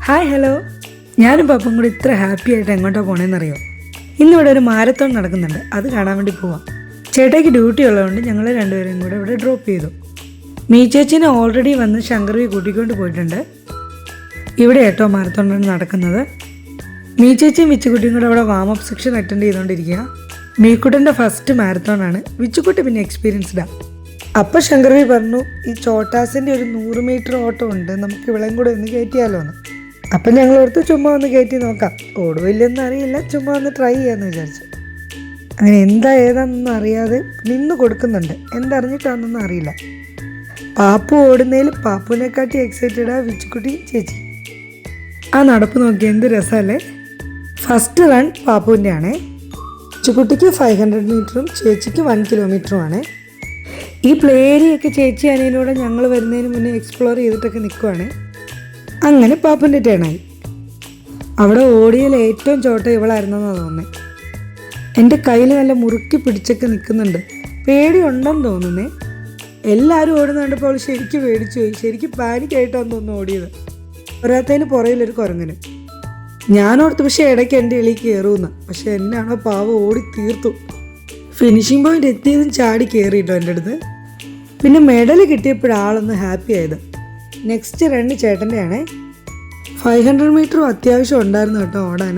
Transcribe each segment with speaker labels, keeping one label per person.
Speaker 1: Hi hello, ഞാനും പപ്പും കൂടി ഇത്ര ഹാപ്പി ആയിട്ട് എങ്ങോട്ടാണ് പോകണമെന്നറിയോ? ഇന്നിവിടെ ഒരു മാരത്തോൺ നടക്കുന്നുണ്ട്, അത് കാണാൻ വേണ്ടി പോവാം. ചേട്ടയ്ക്ക് ഡ്യൂട്ടി ഉള്ളതുകൊണ്ട് ഞങ്ങൾ രണ്ടുപേരും കൂടെ ഇവിടെ ഡ്രോപ്പ് ചെയ്തു. മീച്ചേച്ചിനെ ഓൾറെഡി വന്ന് ശങ്കർവി കൂട്ടിക്കൊണ്ട് പോയിട്ടുണ്ട്. ഇവിടെ കേട്ടോ മാരത്തോണാണ് നടക്കുന്നത്. മീച്ചേച്ചിയും വിച്ചുകുട്ടിയും കൂടെ അവിടെ വാമപ്പ് സെക്ഷൻ അറ്റൻഡ് ചെയ്തുകൊണ്ടിരിക്കുക. മീക്കുട്ടൻ്റെ ഫസ്റ്റ് മാരത്തോണാണ്. വിച്ചുകുട്ടി പിന്നെ എക്സ്പീരിയൻസ്ഡാണ്. അപ്പം ശങ്കർവി പറഞ്ഞു, ഈ ചോട്ടാസിൻ്റെ ഒരു 100 മീറ്റർ ഓട്ടം ഉണ്ട്, നമുക്ക് ഇവളെയും കൂടെ ഒന്ന് കയറ്റിയാലോ എന്ന്. അപ്പം ഞങ്ങൾ ഓർത്ത് ചുമ്മാ ഒന്ന് കയറ്റി നോക്കാം, ഓടുവില്ലെന്ന് അറിയില്ല, ചുമ്മാ ഒന്ന് ട്രൈ ചെയ്യാമെന്ന് വിചാരിച്ചു. അങ്ങനെ എന്താ ഏതാണെന്നൊന്നും അറിയാതെ നിന്ന് കൊടുക്കുന്നുണ്ട്. എന്തറിഞ്ഞിട്ടാണെന്നൊന്നും അറിയില്ല. പാപ്പു ഓടുന്നതിൽ പാപ്പുവിനെക്കാട്ടി എക്സൈറ്റഡാ വിച്ചുക്കുട്ടി ചേച്ചി. ആ നടപ്പ് നോക്കി എന്ത് രസമല്ലേ. ഫസ്റ്റ് റൺ പാപ്പുവിൻ്റെ ആണ്. വിച്ചുക്കുട്ടിക്ക് 500 മീറ്ററും ചേച്ചിക്ക് 1 കിലോമീറ്ററുമാണ്. ഈ പ്ലേ ഏരിയയൊക്കെ ചേച്ചി അനിയനോടെ ഞങ്ങൾ വരുന്നതിന് മുന്നേ എക്സ്പ്ലോർ ചെയ്തിട്ടൊക്കെ നിൽക്കുവാണ്. അങ്ങനെ പാപ്പൻ്റെ ടേണായി. അവിടെ ഓടിയതിൽ ഏറ്റവും ചോട്ട ഇവളായിരുന്നെന്നാണ് തോന്നുന്നത്. എൻ്റെ കയ്യിൽ നല്ല മുറുക്കി പിടിച്ചൊക്കെ നിൽക്കുന്നുണ്ട്. പേടിയുണ്ടെന്ന് തോന്നുന്നേ. എല്ലാവരും ഓടുന്ന കണ്ടപ്പോൾ അവൾ ശരിക്കും പേടിച്ചു പോയി. ശരിക്കും പാനിക്കായിട്ടാണ് തോന്നുന്നു ഓടിയത്. ഒരാത്തതിന് പുറയിലൊരു കുരങ്ങനും. ഞാനോർത്ത് പക്ഷേ ഇടയ്ക്ക് എൻ്റെ എളി കയറുമെന്ന്. പക്ഷെ എന്നാണോ പാവം ഓടി തീർത്തു. ഫിനിഷിംഗ് പോയിന്റ് എത്തിയതും ചാടി കയറിയിട്ടോ എൻ്റെ അടുത്ത്. പിന്നെ മെഡൽ കിട്ടിയപ്പോഴാളൊന്ന് ഹാപ്പി ആയത്. നെക്സ്റ്റ് റണ്ണ് ചേട്ടൻ്റെയാണ്. 500 മീറ്ററും അത്യാവശ്യം ഉണ്ടായിരുന്നു കേട്ടോ ഓടാൻ.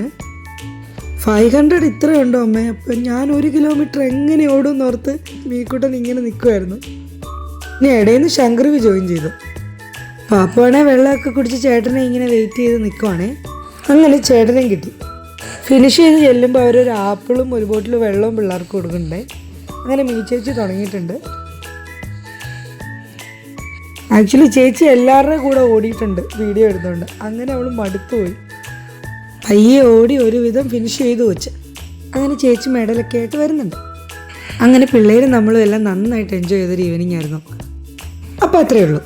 Speaker 1: 500 ഇത്രയുണ്ടോ അമ്മേ? അപ്പം ഞാൻ 1 കിലോമീറ്റർ എങ്ങനെ ഓടും എന്നോർത്ത് മീക്കുട്ടൻ ഇങ്ങനെ നിൽക്കുമായിരുന്നു. ഇനി ഇടയിൽ നിന്ന് ശങ്കർവി ജോയിൻ ചെയ്തു. പാപ്പുവാണെ വെള്ളമൊക്കെ കുടിച്ച് ചേട്ടനെ ഇങ്ങനെ വെയിറ്റ് ചെയ്ത് നിൽക്കുവാണേ. അങ്ങനെ ചേട്ടനെയും കിട്ടി. ഫിനിഷ് ചെയ്ത് ചെല്ലുമ്പോൾ അവരൊരു ആപ്പിളും ഒരു ബോട്ടിൽ വെള്ളവും പിള്ളേർക്ക് കൊടുക്കണ്ടേ. അങ്ങനെ മീച്ചേച്ചി തുടങ്ങിയിട്ടുണ്ട്. ആക്ച്വലി ചേച്ചി എല്ലാവരുടെയും കൂടെ ഓടിയിട്ടുണ്ട് വീഡിയോ എടുത്തുകൊണ്ട്. അങ്ങനെ അവൾ മടുത്തുപോയി. പയ്യെ ഓടി ഒരുവിധം ഫിനിഷ് ചെയ്തു വെച്ച്. അങ്ങനെ ചേച്ചി മെഡലൊക്കെ ആയിട്ട് വരുന്നുണ്ട്. അങ്ങനെ പിള്ളേരും നമ്മളും എല്ലാം നന്നായിട്ട് എൻജോയ് ചെയ്തൊരു ഈവനിങ് ആയിരുന്നു. അപ്പോൾ അത്രയേ ഉള്ളൂ.